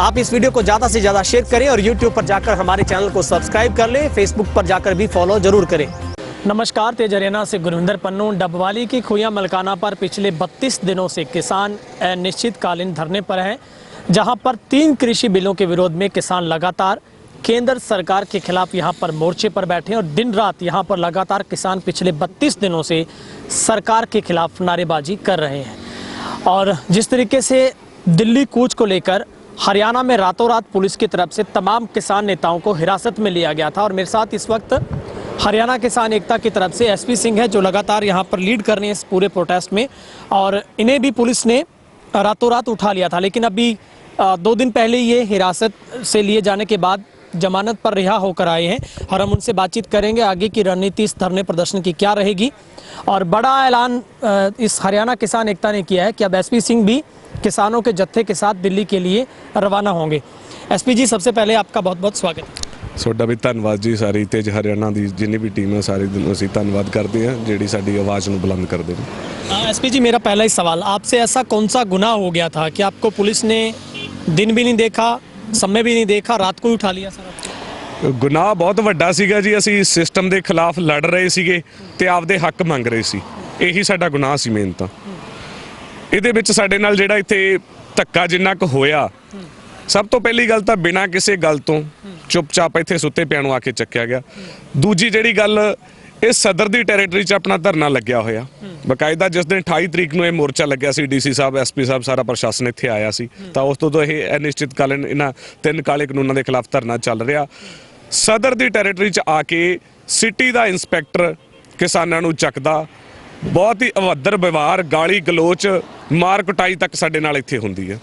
आप इस वीडियो को ज़्यादा से ज़्यादा शेयर करें और यूट्यूब पर जाकर हमारे चैनल को सब्सक्राइब कर लें, फेसबुक पर जाकर भी फॉलो जरूर करें। नमस्कार, तेज हरियाणा से गुरविंदर पन्नू। डबवाली की खुइयां मलकाना पर पिछले 32 दिनों से किसान अनिश्चितकालीन धरने पर हैं, जहां पर 3 कृषि बिलों के विरोध में किसान लगातार केंद्र सरकार के खिलाफ यहां पर मोर्चे पर बैठे हैं और दिन रात यहां पर लगातार किसान पिछले 32 दिनों से सरकार के खिलाफ नारेबाजी कर रहे हैं। और जिस तरीके से दिल्ली कूच को लेकर हरियाणा में रातों रात पुलिस की तरफ से तमाम किसान नेताओं को हिरासत में लिया गया था, और मेरे साथ इस वक्त हरियाणा किसान एकता की तरफ से एसपी सिंह है, जो लगातार यहां पर लीड कर रहे हैं इस पूरे प्रोटेस्ट में, और इन्हें भी पुलिस ने रातों रात उठा लिया था। लेकिन अभी 2 दिन पहले ये हिरासत से लिए जाने के बाद जमानत पर रिहा होकर आए हैं, और हम उनसे बातचीत करेंगे आगे की रणनीति इस धरने प्रदर्शन की क्या रहेगी। और बड़ा ऐलान इस हरियाणा किसान एकता ने किया है कि अब एसपी सिंह भी किसानों के जत्थे के साथ दिल्ली के लिए रवाना होंगे। एसपी जी, सबसे पहले आपका बहुत बहुत स्वागत। ਤੁਹਾਡਾ भी धन्यवाद जी। सारी तेज हरियाणा की जिन्नी भी टीम है सारी दिन असीं धन्यवाद करते हैं जिहड़ी साडी आवाज़ नूं बुलंद करते हैं। एसपी जी, मेरा पहला ही सवाल आपसे, ऐसा कौन सा गुनाह हो गया था कि आपको पुलिस ने दिन भी नहीं देखा, समय भी नहीं देखा, रात को ही उठा लिया सर? गुनाह बहुत ਵੱਡਾ ਸੀਗਾ जी। ਅਸੀਂ ਸਿਸਟਮ ਦੇ ਖਿਲਾਫ ਲੜ ਰਹੇ ਸੀਗੇ ਤੇ ਆਪਦੇ ਹੱਕ ਮੰਗ ਰਹੇ ਸੀ, ਇਹੀ ਸਾਡਾ ਗੁਨਾਹ ਸੀ ਮੇਨ ਤਾਂ। ਇਹਦੇ ਵਿੱਚ ਸਾਡੇ ਨਾਲ ਜਿਹੜਾ ਇੱਥੇ ਧੱਕਾ ਜਿੰਨਾ ਕੁ ਹੋਇਆ, ਸਭ ਤੋਂ ਪਹਿਲੀ ਗੱਲ ਤਾਂ ਬਿਨਾਂ ਕਿਸੇ ਗੱਲ ਤੋਂ ਚੁੱਪਚਾਪ ਇੱਥੇ ਸੁੱਤੇ ਪਿਆਂ ਨੂੰ ਆ ਕੇ ਚੱਕਿਆ ਗਿਆ। ਦੂਜੀ ਜਿਹੜੀ ਗੱਲ, ਇਹ ਸਦਰ ਦੀ ਟੈਰੀਟਰੀ 'ਚ ਆਪਣਾ ਧਰਨਾ ਲੱਗਿਆ ਹੋਇਆ ਬਕਾਇਦਾ। ਜਿਸ ਦਿਨ 28 ਤਰੀਕ ਨੂੰ ਇਹ ਮੋਰਚਾ ਲੱਗਿਆ ਸੀ, ਡੀਸੀ ਸਾਹਿਬ, ਐਸਪੀ ਸਾਹਿਬ, ਸਾਰਾ ਪ੍ਰਸ਼ਾਸਨ ਇੱਥੇ ਆਇਆ ਸੀ, ਤਾਂ ਉਸ ਤੋਂ ਇਹ ਅਨਿਸ਼ਚਿਤਕਾਲੀਨ ਇਹਨਾਂ 3 ਕਾਲੇ ਕਾਨੂੰਨਾਂ ਦੇ ਖਿਲਾਫ ਧਰਨਾ ਚੱਲ ਰਿਹਾ। ਸਦਰ ਦੀ ਟੈਰੀਟਰੀ 'ਚ ਆ ਕੇ ਸਿਟੀ ਦਾ ਇੰਸਪੈਕਟਰ ਕਿਸਾਨਾਂ ਨੂੰ ਚੱਕਦਾ, ਬਹੁਤ ਹੀ ਅਵੱਦਰ ਵਿਵਹਾਰ, ਗਾਲੀ ਗਲੋਚ, ਮਾਰ ਕੁਟਾਈ ਤੱਕ ਸਾਡੇ ਨਾਲ ਇੱਥੇ ਹੁੰਦੀ ਹੈ।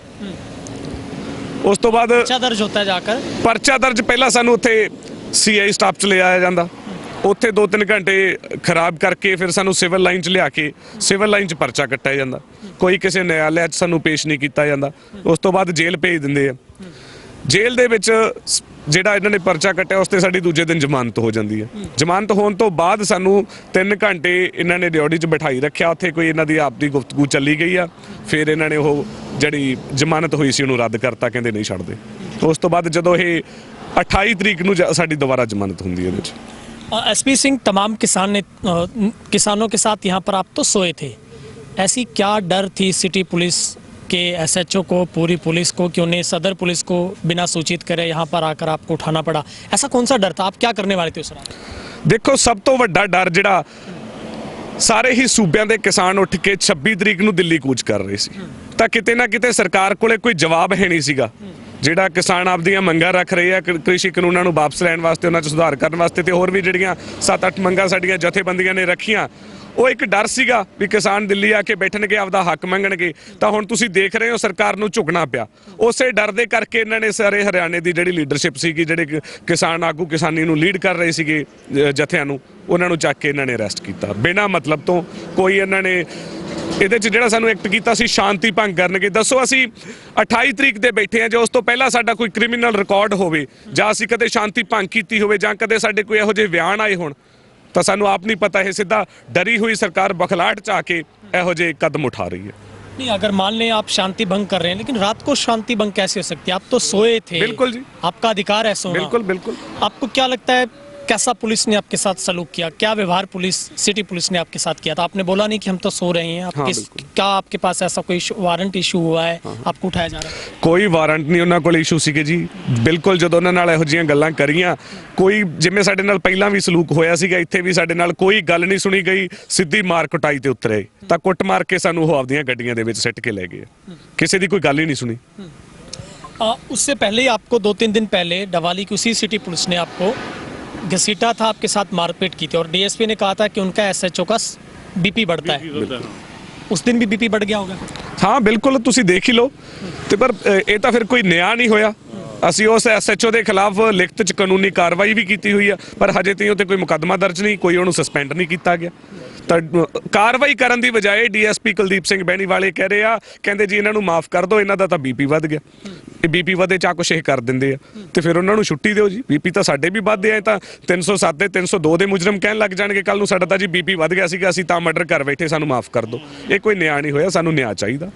ਉਸ ਤੋਂ ਬਾਅਦ ਪਰਚਾ ਦਰਜ ਹੁੰਦਾ ਜਾकर ਪਰਚਾ ਦਰਜ ਪਹਿਲਾਂ ਸਾਨੂੰ ਉੱਥੇ ਸੀਆਈ ਸਟਾਫ 'ਚ ਲੈ ਆਇਆ ਜਾਂਦਾ, ਉੱਥੇ 2-3 ਘੰਟੇ ਖਰਾਬ ਕਰਕੇ ਫਿਰ ਸਾਨੂੰ ਸਿਵਲ ਲਾਈਨ 'ਚ ਲਿਆ ਕੇ ਸਿਵਲ ਲਾਈਨ 'ਚ ਪਰਚਾ ਕੱਟਿਆ ਜਾਂਦਾ। ਕੋਈ ਕਿਸੇ ਨਿਆਲਿਆ 'ਚ ਸਾਨੂੰ ਪੇਸ਼ ਨਹੀਂ ਕੀਤਾ ਜਾਂਦਾ। ਉਸ ਤੋਂ ਬਾਅਦ ਜੇਲ੍ਹ ਭੇਜ ਦਿੰਦੇ ਆ। ਜੇਲ੍ਹ ਦੇ ਵਿੱਚ ਜਿਹੜਾ ਇਹਨਾਂ ਨੇ ਪਰਚਾ ਕੱਟਿਆ ਉਸ 'ਤੇ ਸਾਡੀ ਦੂਜੇ ਦਿਨ ਜ਼ਮਾਨਤ ਹੋ ਜਾਂਦੀ ਹੈ। ਜ਼ਮਾਨਤ ਹੋਣ ਤੋਂ ਬਾਅਦ ਸਾਨੂੰ 3 ਘੰਟੇ ਇਹਨਾਂ ਨੇ ਡਿਊਟੀ 'ਚ ਬਿਠਾਈ ਰੱਖਿਆ। ਉੱਥੇ ਕੋਈ ਇਹਨਾਂ ਦੀ ਆਪਦੀ ਗੁਫ਼ਤਗੂ ਚੱਲੀ ਗਈ ਆ, ਫਿਰ ਇਹਨਾਂ ਨੇ ਉਹ ਜਿਹੜੀ ਜ਼ਮਾਨਤ ਹੋਈ ਸੀ ਉਹਨੂੰ ਰੱਦ ਕਰਤਾ, ਕਹਿੰਦੇ ਨਹੀਂ ਛੱਡਦੇ। ਉਸ ਤੋਂ ਬਾਅਦ ਜਦੋਂ ਇਹ 28 ਤਰੀਕ ਨੂੰ ਸਾਡੀ ਦੁਬਾਰਾ ਜ਼ਮਾਨਤ ਹੁੰਦੀ ਹੈ ਇਹਦੇ 'ਚ। एसपी सिंह, तमाम किसानों के साथ यहाँ पर आप तो सोए थे, ऐसी क्या डर थी सिटी पुलिस के एसएचओ को, पूरी पुलिस को, कि उन्हें सदर पुलिस को बिना सूचित करे यहाँ पर आकर आपको उठाना पड़ा? ऐसा कौन सा डर था? आप क्या करने वाले थे उस रात? देखो, सब तो ਵੱਡਾ डर ਜਿਹੜਾ ਸਾਰੇ ਹੀ ਸੂਬਿਆਂ ਦੇ ਕਿਸਾਨ ਉੱਠ ਕੇ 26 ਤਰੀਕ ਨੂੰ ਦਿੱਲੀ ਕੂਚ ਕਰ ਰਹੇ ਸੀ, ਤਾਂ ਕਿਤੇ ਨਾ ਕਿਤੇ ਸਰਕਾਰ ਕੋਲੇ ਕੋਈ ਜਵਾਬ ਹੈ ਨਹੀਂ ਸੀਗਾ। ਜਿਹੜਾ ਕਿਸਾਨ ਆਪਦੀਆਂ ਮੰਗਾਂ ਰੱਖ ਰਹੇ ਆ ਕ੍ਰਿਸ਼ੀ ਕਾਨੂੰਨਾਂ ਨੂੰ ਵਾਪਸ ਲੈਣ ਵਾਸਤੇ, ਉਹਨਾਂ 'ਚ ਸੁਧਾਰ ਕਰਨ ਵਾਸਤੇ, ਤੇ ਹੋਰ ਵੀ ਜਿਹੜੀਆਂ 7-8 ਮੰਗਾਂ ਸਾਡੀਆਂ ਜਥੇਬੰਦੀਆਂ ਨੇ ਰੱਖੀਆਂ, ਉਹ ਇੱਕ ਡਰ ਸੀਗਾ ਵੀ ਕਿਸਾਨ ਦਿੱਲੀ ਆ ਕੇ ਬੈਠਣਗੇ, ਆਪਦਾ ਹੱਕ ਮੰਗਣਗੇ। ਤਾਂ ਹੁਣ ਤੁਸੀਂ ਦੇਖ ਰਹੇ ਹੋ ਸਰਕਾਰ ਨੂੰ ਝੁਕਣਾ ਪਿਆ। ਉਸੇ ਡਰ ਦੇ ਕਰਕੇ ਇਹਨਾਂ ਨੇ ਸਾਰੇ ਹਰਿਆਣੇ ਦੀ ਜਿਹੜੀ ਲੀਡਰਸ਼ਿਪ ਸੀਗੀ, ਜਿਹੜੇ ਕਿਸਾਨ ਆਗੂ ਕਿਸਾਨੀ ਨੂੰ ਲੀਡ ਕਰ ਰਹੇ ਸੀਗੇ ਜਥਿਆਂ ਨੂੰ, ਉਹਨਾਂ ਨੂੰ ਚੱਕ ਕੇ ਇਹਨਾਂ ਨੇ ਅਰੈਸਟ ਕੀਤਾ ਬਿਨਾਂ ਮਤਲਬ ਤੋਂ। ਕੋਈ ਇਹਨਾਂ ਨੇ ਇਹਦੇ 'ਚ ਜਿਹੜਾ ਸਾਨੂੰ ਐਕਟ ਕੀਤਾ ਸੀ ਸ਼ਾਂਤੀ ਭੰਗ ਕਰਨਗੇ। ਦੱਸੋ, ਅਸੀਂ 28 ਤਰੀਕ ਦੇ ਬੈਠੇ ਹਾਂ, ਜੇ ਉਸ ਤੋਂ ਪਹਿਲਾਂ ਸਾਡਾ ਕੋਈ ਕ੍ਰਿਮੀਨਲ ਰਿਕਾਰਡ ਹੋਵੇ, ਜਾਂ ਅਸੀਂ ਕਦੇ ਸ਼ਾਂਤੀ ਭੰਗ ਕੀਤੀ ਹੋਵੇ, ਜਾਂ ਕਦੇ ਸਾਡੇ ਕੋਈ ਇਹੋ ਜਿਹੇ ਬਿਆਨ ਆਏ ਹੋਣ, ਤਾਂ ਸਾਨੂੰ ਆਪ नहीं पता है। सीधा डरी हुई सरकार बखलाहट च आके ਇਹੋ ਜਿਹੇ कदम उठा रही है। नहीं, अगर मान लें आप शांति भंग कर रहे हैं, लेकिन रात को शांति भंग कैसे हो सकती है? आप तो सोए थे। बिल्कुल जी, आपका अधिकार है सोना। बिल्कुल बिल्कुल। आपको क्या लगता है कैसा पुलिस ने आपके साथ सलूक किया? क्या व्यवहार सिटी पुलिस ने आपके साथ किया था? आपने बोला नहीं कि हम तो सो रहे हैं। क्या आपके पास ऐसा कोई वारंट इशू हुआ है? आपको उठाया जा रहा है? कोई वारंट नहीं ਉਹਨਾਂ ਕੋਲ ਇਸ਼ੂ ਸੀਗੇ ਜੀ। ਬਿਲਕੁਲ ਜਦੋਂ ਉਹਨਾਂ ਨਾਲ ਇਹੋ ਜਿਹੀਆਂ ਗੱਲਾਂ ਕਰੀਆਂ, ਕੋਈ ਜਿਵੇਂ ਸਾਡੇ ਨਾਲ ਪਹਿਲਾਂ ਵੀ ਸਲੂਕ ਹੋਇਆ ਸੀਗਾ, ਇੱਥੇ ਵੀ ਸਾਡੇ ਨਾਲ ਕੋਈ ਗੱਲ ਨਹੀਂ ਸੁਣੀ ਗਈ, ਸਿੱਧੀ ਮਾਰ ਕੁਟਾਈ ਤੇ ਉਤਰੇ, ਤਾਂ ਕੁੱਟ ਮਾਰ ਕੇ ਸਾਨੂੰ ਉਹ ਆਪਦੀਆਂ ਗੱਡੀਆਂ ਦੇ ਵਿੱਚ ਸਿੱਟ ਕੇ ਲੈ ਗਏ। ਕਿਸੇ ਦੀ ਕੋਈ ਗੱਲ ਹੀ नहीं सुनी। उससे पहले ही आपको 2-3 दिन पहले डवाली की उसी सिटी पुलिस ने आपको घसीटा था, आपके साथ मारपीट की थी, और डीएसपी ने कहा था कि उनका एसएचओ का बीपी बढ़ता है। उस दिन भी बीपी बढ़ गया होगा? हाँ बिल्कुल, ਤੁਸੀਂ देख ही लो। ਤੇ ਪਰ ਇਹ ਤਾਂ ਫਿਰ ਕੋਈ ਨਿਆਂ ਨਹੀਂ ਹੋਇਆ। ਅਸੀਂ ਉਸ ਐਸਐਚਓ ਦੇ ਖਿਲਾਫ ਲਿਖਤ 'ਚ ਕਾਨੂੰਨੀ ਕਾਰਵਾਈ ਵੀ ਕੀਤੀ ਹੋਈ ਆ, ਪਰ ਹਜੇ ਤਾਈਂ ਉੱਤੇ ਕੋਈ ਮੁਕੱਦਮਾ ਦਰਜ ਨਹੀਂ, ਕੋਈ ਉਹਨੂੰ ਸਸਪੈਂਡ ਨਹੀਂ ਕੀਤਾ ਗਿਆ। ਤਾਂ ਕਾਰਵਾਈ ਕਰਨ ਦੀ ਬਜਾਏ ਡੀਐਸਪੀ ਕੁਲਦੀਪ ਸਿੰਘ ਬੈਣੀ ਵਾਲੇ ਕਹਿ ਰਹੇ ਆ, ਕਹਿੰਦੇ ਜੀ ਇਹਨਾਂ ਨੂੰ ਮਾਫ ਕਰ ਦਿਓ, ਇਹਨਾਂ ਦਾ ਤਾਂ ਬੀਪੀ ਵੱਧ ਗਿਆ। ਇਹ ਬੀਪੀ ਵਧੇ ਚਾ ਕੁਛ ਇਹ ਕਰ ਦਿੰਦੇ ਆ, ਤੇ ਫਿਰ ਉਹਨਾਂ ਨੂੰ ਛੁੱਟੀ ਦਿਓ ਜੀ। ਬੀਪੀ ਤਾਂ ਸਾਡੇ ਵੀ ਵੱਧਦੇ ਆ, ਤਾਂ 307 ਦੇ 302 ਦੇ ਮੁਜਰਮ ਕਹਿਣ ਲੱਗ ਜਾਣਗੇ ਕੱਲ ਨੂੰ ਸਾਡਾ ਤਾਂ ਜੀ ਬੀਪੀ ਵੱਧ ਗਿਆ ਸੀਗਾ, ਅਸੀਂ ਤਾਂ ਮਰਡਰ ਕਰ ਬੈਠੇ, ਸਾਨੂੰ ਮਾਫ ਕਰ ਦਿਓ। ਇਹ ਕੋਈ ਨਿਆਂ ਨਹੀਂ ਹੋਇਆ, ਸਾਨੂੰ ਨਿਆਂ ਚਾਹੀਦਾ।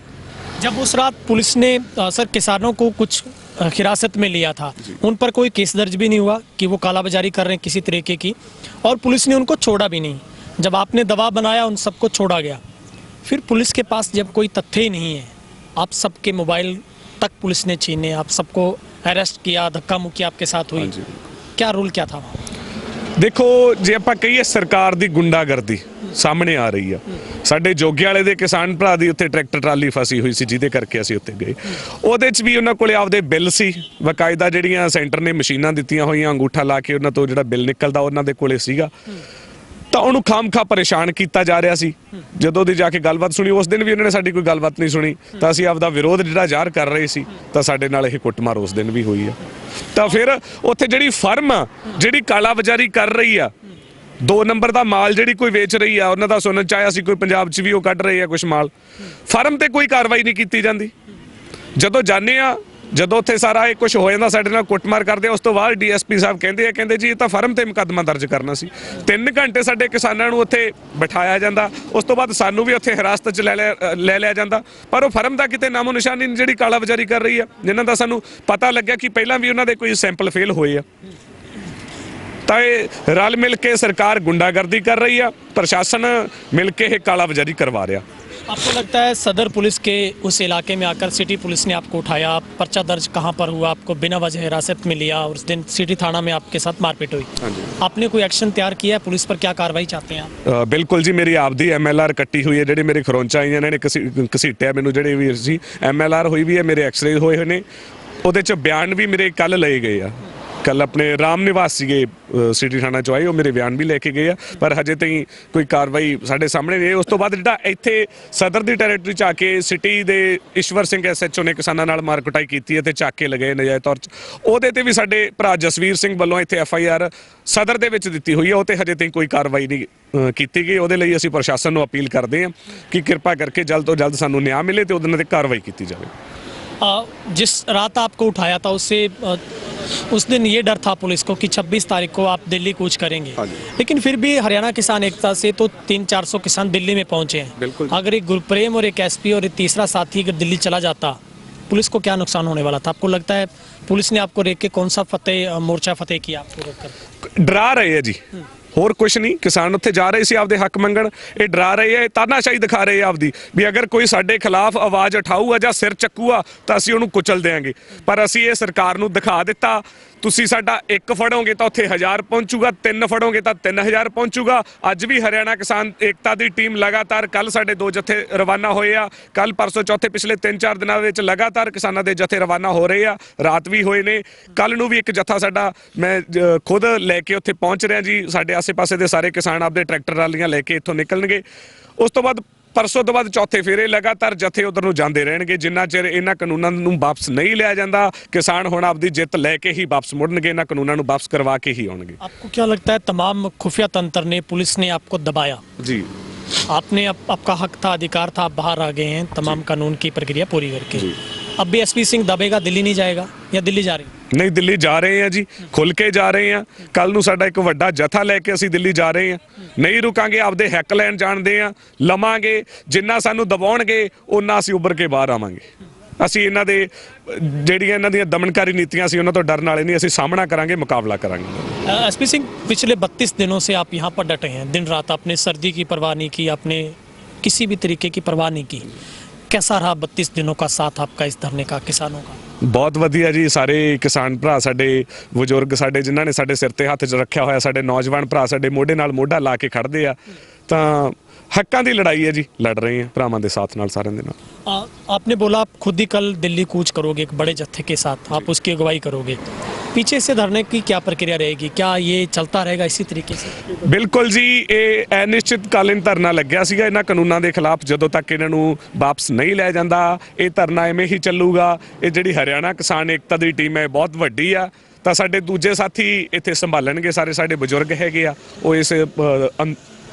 जब उस रात पुलिस ने सर किसानों को कुछ हिरासत में लिया था, उन पर कोई केस दर्ज भी नहीं हुआ कि वो कालाबाजारी कर रहे हैं किसी तरीके की, और पुलिस ने उनको छोड़ा भी नहीं। जब आपने दबाव बनाया उन सबको छोड़ा गया। फिर पुलिस के पास जब कोई तथ्य ही नहीं है, आप सबके मोबाइल तक पुलिस ने छीने, आप सबको अरेस्ट किया, धक्का मुक्की आपके साथ हुई, क्या रूल क्या था? ਦੇਖੋ ਜੇ ਆਪਾਂ ਕਹੀਏ ਸਰਕਾਰ ਦੀ ਗੁੰਡਾਗਰਦੀ ਸਾਹਮਣੇ ਆ ਰਹੀ ਆ। ਸਾਡੇ ਜੋਗੇ ਵਾਲੇ ਦੇ ਕਿਸਾਨ ਭਰਾ ਦੀ ਉੱਥੇ ਟਰੈਕਟਰ ਟਰਾਲੀ ਫਸੀ ਹੋਈ ਸੀ ਜਿਹਦੇ ਕਰਕੇ ਅਸੀਂ ਉੱਥੇ ਗਏ। ਉਹਦੇ 'ਚ ਵੀ ਉਹਨਾਂ ਕੋਲੇ ਆਪਦੇ ਬਿੱਲ ਸੀ, ਬਕਾਇਦਾ ਜਿਹੜੀਆਂ ਸੈਂਟਰ ਨੇ ਮਸ਼ੀਨਾਂ ਦਿੱਤੀਆਂ ਹੋਈਆਂ, ਅੰਗੂਠਾ ਲਾ ਕੇ ਉਹਨਾਂ ਤੋਂ ਜਿਹੜਾ ਬਿੱਲ ਨਿਕਲਦਾ ਉਹਨਾਂ ਦੇ ਕੋਲੇ ਸੀਗਾ। ਤਾਂ ਉਹਨੂੰ ਖਾਮਖਾ ਪਰੇਸ਼ਾਨ ਕੀਤਾ ਜਾ ਰਿਹਾ ਸੀ। ਜਦੋਂ ਦੀ ਜਾ ਕੇ ਗੱਲਬਾਤ ਸੁਣੀ, ਉਸ ਦਿਨ ਵੀ ਉਹਨਾਂ ਨੇ ਸਾਡੀ ਕੋਈ ਗੱਲਬਾਤ ਨਹੀਂ ਸੁਣੀ, ਤਾਂ ਅਸੀਂ ਆਪਦਾ ਵਿਰੋਧ ਜਿਹੜਾ ਜ਼ਾਹਰ ਕਰ ਰਹੇ ਸੀ, ਤਾਂ ਸਾਡੇ ਨਾਲ ਇਹ ਕੁੱਟਮਾਰ ਉਸ ਦਿਨ ਵੀ ਹੋਈ ਆ। ਤਾਂ ਫਿਰ ਉੱਥੇ ਜਿਹੜੀ ਫਰਮ ਆ ਜਿਹੜੀ ਕਾਲਾਬਾਜ਼ਾਰੀ ਕਰ ਰਹੀ ਆ, 2 ਨੰਬਰ ਦਾ ਮਾਲ ਜਿਹੜੀ ਕੋਈ ਵੇਚ ਰਹੀ ਆ, ਉਹਨਾਂ ਦਾ ਸੁਣਨ ਚ ਆਇਆ ਸੀ ਕੋਈ ਪੰਜਾਬ 'ਚ ਵੀ ਉਹ ਕੱਢ ਰਹੇ ਆ ਕੁਛ ਮਾਲ, ਫਰਮ ਤੇ ਕੋਈ ਕਾਰਵਾਈ ਨਹੀਂ ਕੀਤੀ ਜਾਂਦੀ। ਜਦੋਂ ਜਾਂਦੇ ਆ, ਜਦੋਂ ਉੱਥੇ ਸਾਰਾ ਇਹ ਕੁਝ ਹੋ ਜਾਂਦਾ, ਸਾਡੇ ਨਾਲ ਕੁੱਟਮਾਰ ਕਰਦੇ ਆ, ਉਸ ਤੋਂ ਬਾਅਦ ਡੀਐਸਪੀ ਸਾਹਿਬ ਕਹਿੰਦੇ ਜੀ ਇਹ ਤਾਂ ਫਰਮ ਤੇ ਮੁਕੱਦਮਾ ਦਰਜ ਕਰਨਾ ਸੀ। 3 ਘੰਟੇ ਸਾਡੇ ਕਿਸਾਨਾਂ ਨੂੰ ਉੱਥੇ ਬਿਠਾਇਆ ਜਾਂਦਾ, ਉਸ ਤੋਂ ਬਾਅਦ ਸਾਨੂੰ ਵੀ ਉੱਥੇ ਹਿਰਾਸਤ 'ਚ ਲੈ ਲਿਆ ਜਾਂਦਾ, ਪਰ ਉਹ ਫਰਮ ਦਾ ਕਿਤੇ ਨਾਮੋ ਨਿਸ਼ਾਨੀ ਨਹੀਂ ਜਿਹੜੀ ਕਾਲਾਬਾਜ਼ਾਰੀ ਕਰ ਰਹੀ ਆ, ਜਿਨ੍ਹਾਂ ਦਾ ਸਾਨੂੰ ਪਤਾ ਲੱਗਿਆ ਕਿ ਪਹਿਲਾਂ ਵੀ ਉਹਨਾਂ ਦੇ ਕੋਈ ਸੈਂਪਲ ਫੇਲ ਹੋਏ ਆ। ਤਾਂ ਇਹ ਰਲ ਮਿਲ ਕੇ ਸਰਕਾਰ ਗੁੰਡਾਗਰਦੀ ਕਰ ਰਹੀ ਆ, ਪ੍ਰਸ਼ਾਸਨ ਮਿਲ ਕੇ ਇਹ ਕਾਲਾਬਾਜ਼ਾਰੀ ਕਰਵਾ ਰਿਹਾ। आपको लगता है सदर पुलिस के उस इलाके में आकर सिटी पुलिस ने आपको उठाया, पर्चा दर्ज कहाँ पर हुआ, आपको बिना वजह हिरासत में लिया और उस दिन सिटी थाना में आपके साथ मारपीट हुई, आपने कोई एक्शन तैयार किया है? पुलिस पर क्या कार्रवाई चाहते हैं आप? ਬਿਲਕੁਲ ਜੀ, ਮੇਰੀ ਆਪਦੀ MLR ਕੱਟੀ ਹੋਈ ਹੈ, ਜਿਹੜੀ ਮੇਰੇ ਖਰੋਂਚਾਂ ਆਈਆਂ ਨੇ ਘਸੀਟਿਆ ਮੈਨੂੰ, ਜਿਹੜੇ ਵੀ ਸੀ MLR ਹੋਈ ਵੀ ਹੈ, ਮੇਰੇ ਐਕਸਰੇ ਹੋਏ ਹੋਏ ਨੇ, ਉਹਦੇ 'ਚ ਬਿਆਨ ਵੀ ਮੇਰੇ ਕੱਲ ਲਏ ਗਏ ਆ। ਕੱਲ ਆਪਣੇ ਰਾਮ ਨਿਵਾਸ ਸੀਗੇ ਸਿਟੀ ਥਾਣਾ 'ਚੋਂ ਆਏ, ਉਹ ਮੇਰੇ ਬਿਆਨ ਵੀ ਲੈ ਕੇ ਗਏ ਆ, ਪਰ ਹਜੇ ਤਾਈਂ ਕੋਈ ਕਾਰਵਾਈ ਸਾਡੇ ਸਾਹਮਣੇ ਨਹੀਂ। ਉਸ ਤੋਂ ਬਾਅਦ ਜਿਹੜਾ ਇੱਥੇ ਸਦਰ ਦੀ ਟੈਰੀਟਰੀ 'ਚ ਆ ਕੇ ਸਿਟੀ ਦੇ ਈਸ਼ਵਰ ਸਿੰਘ SHO ਨੇ ਕਿਸਾਨਾਂ ਨਾਲ ਮਾਰ ਕੁਟਾਈ ਕੀਤੀ ਹੈ ਤੇ ਚੱਕ ਕੇ ਲਗਾਏ ਨਜਾਇਜ਼ ਤੌਰ 'ਚ, ਉਹਦੇ ਤੇ ਵੀ ਸਾਡੇ ਭਰਾ ਜਸਵੀਰ ਸਿੰਘ ਵੱਲੋਂ ਇੱਥੇ FIR ਸਦਰ ਦੇ ਵਿੱਚ ਦਿੱਤੀ ਹੋਈ ਹੈ, ਉਹ ਤੇ ਹਜੇ ਤਾਈਂ ਕੋਈ ਕਾਰਵਾਈ ਨਹੀਂ ਕੀਤੀ ਗਈ। ਉਹਦੇ ਲਈ ਅਸੀਂ ਪ੍ਰਸ਼ਾਸਨ ਨੂੰ ਅਪੀਲ ਕਰਦੇ ਹਾਂ ਕਿ ਕਿਰਪਾ ਕਰਕੇ ਜਲਦ ਤੋਂ ਜਲਦ ਸਾਨੂੰ ਨਿਆਂ ਮਿਲੇ ਤੇ ਉਹਦੇ 'ਤੇ ਕਾਰਵਾਈ ਕੀਤੀ ਜਾਵੇ। जिस रात आपको उठाया था उससे उस दिन ये डर था पुलिस को कि 26 तारीख को आप दिल्ली कूच करेंगे, लेकिन फिर भी हरियाणा किसान एकता से तो 300-400 किसान दिल्ली में पहुंचे हैं। अगर एक गुरप्रेम और एक SP और एक तीसरा साथी अगर दिल्ली चला जाता, पुलिस को क्या नुकसान होने वाला था? आपको लगता है पुलिस ने आपको रोक के कौन सा मोर्चा फतेह किया आपको रोककर? डरा रहे हैं जी, ਹੋਰ ਕੁਛ ਨਹੀਂ। ਕਿਸਾਨ ਉੱਥੇ ਜਾ ਰਹੇ ਸੀ ਆਪਦੇ ਹੱਕ ਮੰਗਣ, ਇਹ ਡਰਾ ਰਹੇ ਆ, ਤਾਨਾਸ਼ਾਹੀ ਦਿਖਾ ਰਹੇ ਆ ਆਪਦੀ, ਵੀ ਅਗਰ ਕੋਈ ਸਾਡੇ ਖਿਲਾਫ ਆਵਾਜ਼ ਉਠਾਊਗਾ ਜਾਂ ਸਿਰ ਚੱਕੂਗਾ ਤਾਂ ਅਸੀਂ ਉਹਨੂੰ ਕੁਚਲ ਦੇਵਾਂਗੇ। ਪਰ ਅਸੀਂ ਇਹ ਸਰਕਾਰ ਨੂੰ ਦਿਖਾ ਦਿੱਤਾ, ਤੁਸੀਂ ਸਾਡਾ 1 ਫੜੋਗੇ ਤਾਂ ਉੱਥੇ 1000 ਪਹੁੰਚੂਗਾ, 3 ਫੜੋਗੇ ਤਾਂ 3000 ਪਹੁੰਚੂਗਾ। ਅੱਜ ਵੀ ਹਰਿਆਣਾ ਕਿਸਾਨ ਏਕਤਾ ਦੀ ਟੀਮ ਲਗਾਤਾਰ, ਕੱਲ ਸਾਡੇ 2 ਜਥੇ ਰਵਾਨਾ ਹੋਏ ਆ, ਕੱਲ ਪਰਸੋਂ ਚੌਥੇ ਪਿਛਲੇ 3-4 ਦਿਨਾਂ ਵਿੱਚ ਲਗਾਤਾਰ ਕਿਸਾਨਾਂ ਦੇ ਜਥੇ ਰਵਾਨਾ ਹੋ ਰਹੇ ਆ, ਰਾਤ ਵੀ ਹੋਏ ਨੇ। ਕੱਲ ਨੂੰ ਵੀ ਇੱਕ ਜਥਾ ਸਾਡਾ ਮੈਂ ਖੁਦ ਲੈ ਕੇ ਉੱਥੇ ਪਹੁੰਚ ਰਿਹਾ ਜੀ। ਸਾਡੇ ਆਸੇ-ਪਾਸੇ ਦੇ ਸਾਰੇ ਕਿਸਾਨ ਆਪਦੇ ਟਰੈਕਟਰ ਟਰਾਲੀਆਂ ਲੈ ਕੇ ਇੱਥੋਂ ਨਿਕਲਣਗੇ। ਉਸ ਤੋਂ ਬਾਅਦ ਪਰਸੋਂ ਤੋਂ ਬਾਅਦ ਚੌਥੇ ਫੇਰੇ ਲਗਾਤਾਰ ਜਥੇ ਉਧਰ ਨੂੰ ਜਾਂਦੇ ਰਹਿਣਗੇ। ਜਿੰਨਾ ਚਿਰ ਇਹਨਾਂ ਕਾਨੂੰਨਾਂ ਨੂੰ ਵਾਪਸ ਨਹੀਂ ਲਿਆ ਜਾਂਦਾ, ਕਿਸਾਨ ਹੁਣ ਆਪਦੀ ਜਿੱਤ ਲੈ ਕੇ ਹੀ ਵਾਪਸ ਮੁੜਨਗੇ, ਇਹਨਾਂ ਕਾਨੂੰਨਾਂ ਨੂੰ ਵਾਪਸ ਕਰਵਾ ਕੇ ਹੀ ਆਉਣਗੇ। आपको क्या लगता है तमाम खुफिया तंत्र ने, पुलिस ने आपको दबाया जी, आपने आपका हक था, अधिकार था, आप बाहर आ गए हैं तमाम कानून की प्रक्रिया पूरी करके, अब भी SP सिंह दबेगा, दिल्ली नहीं जाएगा या दिल्ली जा रही? ਨਹੀਂ, ਦਿੱਲੀ ਜਾ ਰਹੇ ਆ ਜੀ, ਖੁੱਲ ਕੇ ਜਾ ਰਹੇ ਆ। ਕੱਲ ਨੂੰ ਸਾਡਾ ਇੱਕ ਵੱਡਾ ਜਥਾ ਲੈ ਕੇ ਅਸੀਂ ਦਿੱਲੀ ਜਾ ਰਹੇ ਆ, ਨਹੀਂ ਰੁਕਾਂਗੇ, ਆਪਦੇ ਹੱਕ ਲੈਣ ਜਾਣਦੇ ਆ, ਲਵਾਂਗੇ। ਜਿੰਨਾ ਸਾਨੂੰ ਦਬਾਉਣਗੇ ਉਹਨਾਂ ਅਸੀਂ ਉੱਭਰ ਕੇ ਬਾਹਰ ਆਵਾਂਗੇ। ਅਸੀਂ ਇਹਨਾਂ ਦੇ ਜਿਹੜੀਆਂ ਇਹਨਾਂ ਦੀਆਂ ਦਮਨਕਾਰੀ ਨੀਤੀਆਂ ਸੀ ਉਹਨਾਂ ਤੋਂ ਡਰਨ ਵਾਲੇ ਨਹੀਂ, ਅਸੀਂ ਸਾਹਮਣਾ ਕਰਾਂਗੇ, ਮੁਕਾਬਲਾ ਕਰਾਂਗੇ। SP सिंह, पिछले 32 दिनों से आप यहाँ पर डटे हैं, दिन रात आपने सर्दी की परवाह नहीं की, आपने किसी भी तरीके की परवाह नहीं की। कैसा रहा 32 दिनों का साथ आपका इस धरने का, किसानों का? ਬਹੁਤ ਵਧੀਆ ਜੀ। ਸਾਰੇ ਕਿਸਾਨ ਭਰਾ, ਸਾਡੇ ਬਜ਼ੁਰਗ, ਸਾਡੇ ਜਿਨ੍ਹਾਂ ਨੇ ਸਾਡੇ ਸਿਰ ਤੇ ਹੱਥ 'ਚ ਰੱਖਿਆ ਹੋਇਆ, ਸਾਡੇ ਨੌਜਵਾਨ ਭਰਾ ਸਾਡੇ ਮੋਢੇ ਨਾਲ ਮੋਢਾ ਲਾ ਕੇ ਖੜਦੇ ਆ। ਤਾਂ ਹੱਕਾਂ ਦੀ ਲੜਾਈ ਹੈ ਜੀ, ਲੜ ਰਹੇ ਆ ਭਰਾਵਾਂ ਦੇ ਸਾਥ ਨਾਲ, ਸਾਰਿਆਂ ਦੇ ਨਾਲ। आपने बोला आप खुद ही कल दिल्ली कूच करोगे एक बड़े जत्थे के साथ, आप उसकी अगुवाई करोगे, पीछे से धरने की क्या प्रक्रिया रहेगी? क्या ये चलता रहेगा इसी तरीके से? ਬਿਲਕੁਲ ਜੀ, ਇਹ ਅਨਿਸ਼ਚਿਤਕਾਲੀਨ ਧਰਨਾ ਲੱਗਿਆ ਸੀਗਾ ਇਹਨਾਂ ਕਾਨੂੰਨਾਂ ਦੇ ਖਿਲਾਫ। ਜਦੋਂ ਤੱਕ ਇਹਨਾਂ ਨੂੰ ਵਾਪਸ ਨਹੀਂ ਲਿਆ ਜਾਂਦਾ ਇਹ ਧਰਨਾ ਐਵੇਂ ਹੀ ਚੱਲੂਗਾ। ਇਹ ਜਿਹੜੀ ਹਰਿਆਣਾ ਕਿਸਾਨ ਏਕਤਾ ਦੀ ਟੀਮ ਹੈ ਬਹੁਤ ਵੱਡੀ ਆ, ਤਾਂ ਸਾਡੇ ਦੂਜੇ ਸਾਥੀ ਇੱਥੇ ਸੰਭਾਲਣਗੇ, ਸਾਰੇ ਸਾਡੇ ਬਜ਼ੁਰਗ ਹੈਗੇ ਆ, ਉਹ ਇਸ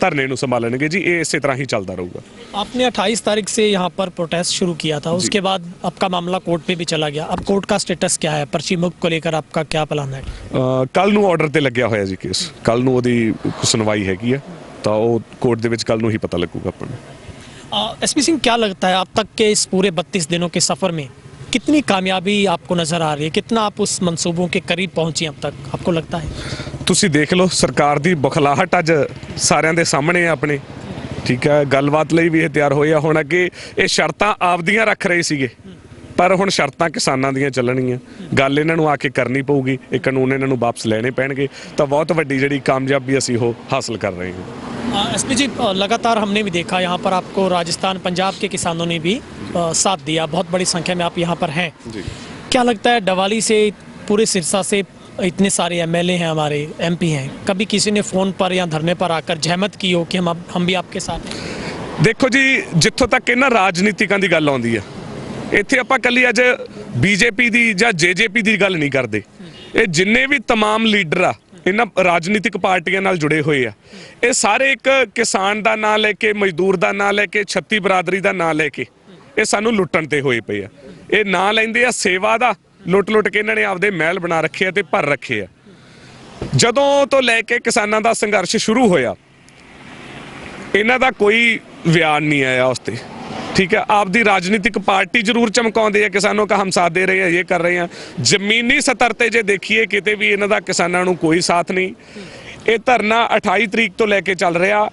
ਧਰਨੇ ਨੂੰ ਸੰਭਾਲਣਗੇ ਜੀ। ਇਹ ਇਸੇ ਤਰ੍ਹਾਂ ਹੀ ਚੱਲਦਾ ਰਹੂਗਾ। आपने 28 तारीख से यहाँ पर प्रोटेस्ट शुरू किया था, उसके बाद आपका मामला कोर्ट पे भी चला गया, अब कोर्ट का स्टेटस क्या है? पर्ची मुक्त को लेकर आपका क्या प्लान है? ਕੱਲ ਨੂੰ ਆਰਡਰ ਤੇ ਲੱਗਿਆ ਹੋਇਆ ਜੀ ਕੇਸ, ਕੱਲ ਨੂੰ ਉਹਦੀ ਸੁਣਵਾਈ ਹੈਗੀ ਆ, ਤਾਂ ਉਹ ਕੋਰਟ ਦੇ ਵਿੱਚ ਕੱਲ ਨੂੰ ਹੀ ਪਤਾ ਲੱਗੂਗਾ ਆਪਾਂ ਨੂੰ। SP सिंह, क्या लगता है अब तक के इस पूरे 32 दिनों के सफ़र में कितनी कामयाबी आपको नज़र आ रही है, कितना आप उस मंसूबों के करीब पहुंची अब तक, आपको लगता है? ਤੁਸੀਂ ਦੇਖ ਲਓ ਸਰਕਾਰ ਦੀ ਬਖਲਾਹਟ ਅੱਜ ਸਾਰਿਆਂ ਦੇ ਸਾਹਮਣੇ ਆ ਆਪਣੇ। ਠੀਕ ਹੈ, ਗੱਲਬਾਤ ਲਈ ਵੀ ਇਹ ਤਿਆਰ ਹੋਏ ਆ। ਹੁਣ ਅੱਗੇ ਇਹ ਸ਼ਰਤਾਂ ਆਪਦੀਆਂ ਰੱਖ ਰਹੇ ਸੀਗੇ, ਪਰ ਹੁਣ ਸ਼ਰਤਾਂ ਕਿਸਾਨਾਂ ਦੀਆਂ ਚੱਲਣਗੀਆਂ। ਗੱਲ ਇਹਨਾਂ ਨੂੰ ਆ ਕੇ ਕਰਨੀ ਪਊਗੀ, ਇਹ ਕਾਨੂੰਨ ਇਹਨਾਂ ਨੂੰ ਵਾਪਸ ਲੈਣੇ ਪੈਣਗੇ। ਤਾਂ ਬਹੁਤ ਵੱਡੀ ਜਿਹੜੀ ਕਾਮਯਾਬੀ ਅਸੀਂ ਉਹ ਹਾਸਲ ਕਰ ਰਹੇ ਹਾਂ। एसपी जी, लगातार हमने भी देखा यहाँ पर आपको राजस्थान पंजाब के किसानों ने भी साथ दिया, बहुत बड़ी संख्या में आप यहाँ पर हैं जी। क्या लगता है डवाली से पूरे सिरसा से इतने सारे एमएलए हैं, हमारे एमपी हैं, कभी किसी ने फ़ोन पर या धरने पर आकर जहमत की हो कि हम भी आपके साथ हैं? ਦੇਖੋ ਜੀ, ਜਿੱਥੋਂ ਤੱਕ ਇਹਨਾਂ ਰਾਜਨੀਤਿਕਾਂ ਦੀ ਗੱਲ ਆਉਂਦੀ ਆ, ਇੱਥੇ ਆਪਾਂ ਕੱਲੀ ਅੱਜ ਬੀਜੇਪੀ ਦੀ ਜਾਂ ਜੇਜੇਪੀ ਦੀ ਗੱਲ ਨਹੀਂ ਕਰਦੇ। ਇਹ ਜਿੰਨੇ ਵੀ तमाम ਲੀਡਰ ਆ ਇਹਨਾਂ ਰਾਜਨੀਤਿਕ ਪਾਰਟੀਆਂ ਨਾਲ ਜੁੜੇ ਹੋਏ ਆ, ਇਹ ਸਾਰੇ ਇੱਕ ਕਿਸਾਨ ਦਾ ਨਾਂ ਲੈ ਕੇ, ਮਜ਼ਦੂਰ ਦਾ ਨਾਂ ਲੈ ਕੇ, ਛੱਤੀ ਬਰਾਦਰੀ ਦਾ ਨਾਂ ਲੈ ਕੇ ਇਹ ਸਾਨੂੰ ਲੁੱਟਣ ਤੇ ਹੋਏ ਪਏ ਆ। ਇਹ ਨਾਂ ਲੈਂਦੇ ਆ ਸੇਵਾ ਦਾ, ਲੁੱਟ ਕੇ ਇਹਨਾਂ ਨੇ ਆਪਦੇ ਮਹਿਲ ਬਣਾ ਰੱਖੇ ਆ ਤੇ ਭਰ ਰੱਖੇ ਆ। ਜਦੋਂ ਤੋਂ ਲੈ ਕੇ ਕਿਸਾਨਾਂ ਦਾ ਸੰਘਰਸ਼ ਸ਼ੁਰੂ ਹੋਇਆ, ਇਹਨਾਂ ਦਾ ਕੋਈ ਬਿਆਨ ਨਹੀਂ ਆਇਆ ਉਸ ਤੇ। ठीक है, आपदी राजनीतिक पार्टी जरूर चमकाउंदे है, किसानों का हम साथ दे रहे हैं, ये कर रहे हैं। जमीनी सतर ते जे देखिए किते भी इन्हां दा किसानां नूं कोई साथ नहीं। ये धरना 28 तरीक तो लैके चल रहा,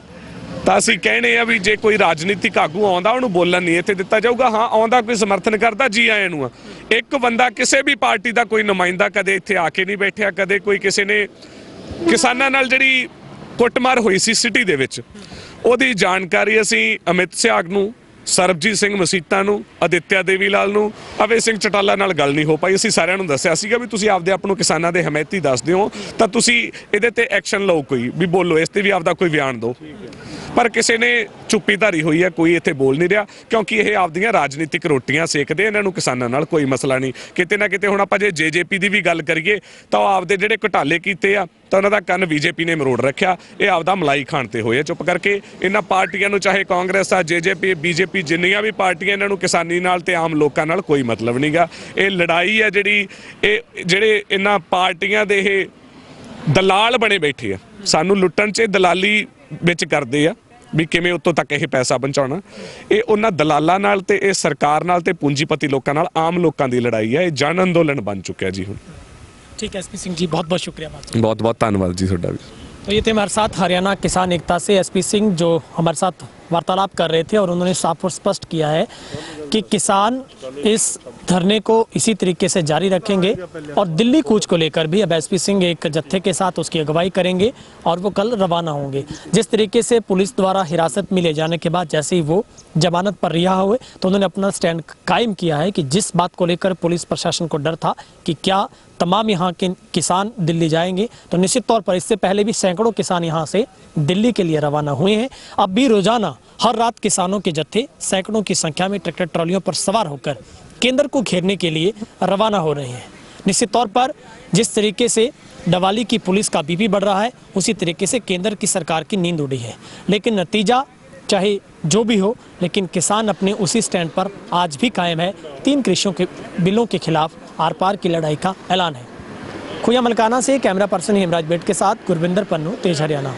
ਤਾਂ ਅਸੀਂ कहने ਆ ਵੀ ਜੇ ਕੋਈ ਰਾਜਨੀਤਿਕ ਆਗੂ ਆਉਂਦਾ ਉਹਨੂੰ ਬੋਲਣ ਨਹੀਂ ਇੱਥੇ ਦਿੱਤਾ ਜਾਊਗਾ। ਹਾਂ, ਆਉਂਦਾ ਕੋਈ ਸਮਰਥਨ ਕਰਦਾ, ਜੀ ਆਇਆਂ ਨੂੰ ਆ। ਇੱਕ ਬੰਦਾ ਕਿਸੇ ਵੀ ਪਾਰਟੀ ਦਾ ਕੋਈ ਨੁਮਾਇੰਦਾ ਕਦੇ ਇੱਥੇ ਆ ਕੇ ਨਹੀਂ ਬੈਠਿਆ, ਕਦੇ ਕੋਈ ਕਿਸੇ ਨੇ ਕਿਸਾਨਾਂ ਨਾਲ ਜਿਹੜੀ ਕੁੱਟਮਾਰ ਹੋਈ ਸੀ ਸਿਟੀ ਦੇ ਵਿੱਚ, ਉਹਦੀ ਜਾਣਕਾਰੀ ਅਸੀਂ ਅਮਿਤ ਸਿਆਗ ਨੂੰ, ਸਰਬਜੀਤ ਸਿੰਘ ਮਸੀਤਾ ਨੂੰ, ਅਦਿੱਤਿਆ ਦੇਵੀ ਲਾਲ ਨੂੰ, ਅਵੇ ਸਿੰਘ ਚਟਾਲਾ ਨਾਲ ਗੱਲ ਨਹੀਂ ਹੋ ਪਾਈ। ਅਸੀਂ ਸਾਰਿਆਂ ਨੂੰ ਦੱਸਿਆ ਸੀਗਾ ਵੀ ਤੁਸੀਂ ਆਪਦੇ ਆਪ ਨੂੰ ਕਿਸਾਨਾਂ ਦੇ ਹਮਾਇਤੀ ਦੱਸਦੇ ਹੋ ਤਾਂ ਤੁਸੀਂ ਇਹਦੇ ਤੇ ਐਕਸ਼ਨ ਲਓ, ਕੋਈ ਵੀ ਬੋਲੋ, ਇਸ ਤੇ ਵੀ ਆਪਦਾ ਕੋਈ ਬਿਆਨ ਦਿਓ। ਪਰ ਕਿਸੇ ਨੇ ਚੁੱਪੀ ਧਾਰੀ ਹੋਈ ਹੈ, ਕੋਈ ਇੱਥੇ ਬੋਲ ਨਹੀਂ ਰਿਹਾ, ਕਿਉਂਕਿ ਇਹ ਆਪਦੀਆਂ ਰਾਜਨੀਤਿਕ ਰੋਟੀਆਂ ਸੇਕਦੇ, ਇਹਨਾਂ ਨੂੰ ਕਿਸਾਨਾਂ ਨਾਲ ਕੋਈ ਮਸਲਾ ਨਹੀਂ। ਕਿਤੇ ਨਾ ਕਿਤੇ ਹੁਣ ਆਪਾਂ ਜੇ ਜੇਜੇਪੀ ਦੀ ਵੀ ਗੱਲ ਕਰੀਏ ਤਾਂ ਉਹ ਆਪਦੇ ਜਿਹੜੇ ਘੁਟਾਲੇ ਕੀਤੇ ਆ ਤਾਂ ਉਹਨਾਂ ਦਾ ਕੰਨ ਬੀਜੇਪੀ ਨੇ ਮਰੋੜ ਰੱਖਿਆ। ਇਹ ਆਪਦਾ ਮਲਾਈ ਖਾਣ ਤੇ ਹੋਏ ਚੁੱਪ ਕਰਕੇ। ਇਹਨਾਂ ਪਾਰਟੀਆਂ ਨੂੰ, ਚਾਹੇ ਕਾਂਗਰਸ ਆ, ਜੇਜੇਪੀ, ਬੀਜੇਪੀ, ਜਿੰਨੀਆਂ ਵੀ ਪਾਰਟੀਆਂ, ਇਹਨਾਂ ਨੂੰ ਕਿਸਾਨੀ ਨਾਲ ਤੇ ਆਮ ਲੋਕਾਂ ਨਾਲ ਕੋਈ ਮਤਲਬ ਨਹੀਂਗਾ। ਇਹ ਲੜਾਈ ਹੈ ਜਿਹੜੀ, ਇਹ ਜਿਹੜੇ ਇਹਨਾਂ ਪਾਰਟੀਆਂ ਦੇ ਇਹ ਦਲਾਲ ਬਣੇ ਬੈਠੇ ਆ, ਸਾਨੂੰ ਲੁੱਟਣ 'ਚ ਦਲਾਲੀ ਵਿੱਚ ਕਰਦੇ ਆ ਵੀ ਕਿਵੇਂ ਉੱਤੋਂ ਤੱਕ ਇਹ ਪੈਸਾ ਪਹੁੰਚਾਉਣਾ। ਇਹ ਉਹਨਾਂ ਦਲਾਲਾਂ ਨਾਲ ਤੇ ਇਹ ਸਰਕਾਰ ਨਾਲ ਤੇ ਪੂੰਜੀਪਤੀ ਲੋਕਾਂ ਨਾਲ, ਆਮ ਲੋਕਾਂ ਦੀ ਲੜਾਈ ਹੈ। ਇਹ ਜਨ ਅੰਦੋਲਨ ਬਣ ਚੁੱਕਿਆ जी ਹੁਣ। ठीक है एसपी सिंह जी, बहुत बहुत शुक्रिया। बहुत बहुत धन्यवाद जी ਤੁਹਾਡਾ भी। तो ये थे हमारे साथ हरियाणा किसान एकता से एसपी सिंह, जो हमारे साथ वार्तालाप कर रहे थे और उन्होंने साफ और स्पष्ट किया है कि किसान इस धरने को इसी तरीके से जारी रखेंगे और दिल्ली कूच को लेकर भी अब एसपी सिंह एक जत्थे के साथ उसकी अगुवाई करेंगे और वो कल रवाना होंगे। जिस तरीके से पुलिस द्वारा हिरासत में ले जाने के बाद जैसे ही वो जमानत पर रिहा हुए तो उन्होंने अपना स्टैंड कायम किया है कि जिस बात को लेकर पुलिस प्रशासन को डर था कि क्या तमाम यहाँ के किसान दिल्ली जाएंगे, तो निश्चित तौर पर इससे पहले भी सैकड़ों किसान यहाँ से दिल्ली के लिए रवाना हुए हैं। अब भी रोजाना हर रात किसानों के जत्थे सैकड़ों की संख्या में ट्रैक्टर ट्रॉलियों पर सवार होकर केंद्र को घेरने के लिए रवाना हो रहे हैं। निश्चित तौर पर जिस तरीके से डवाली की पुलिस का बीपी बढ़ रहा है, उसी तरीके से केंद्र की सरकार की नींद उड़ी है। लेकिन नतीजा चाहे जो भी हो, लेकिन किसान अपने उसी स्टैंड पर आज भी कायम है। 3 कृषियों के बिलों के खिलाफ आर पार की लड़ाई का ऐलान है। खुया मलकाना से कैमरा पर्सन हेमराज बेट के साथ गुरविंदर पन्नू, तेज हरियाणा।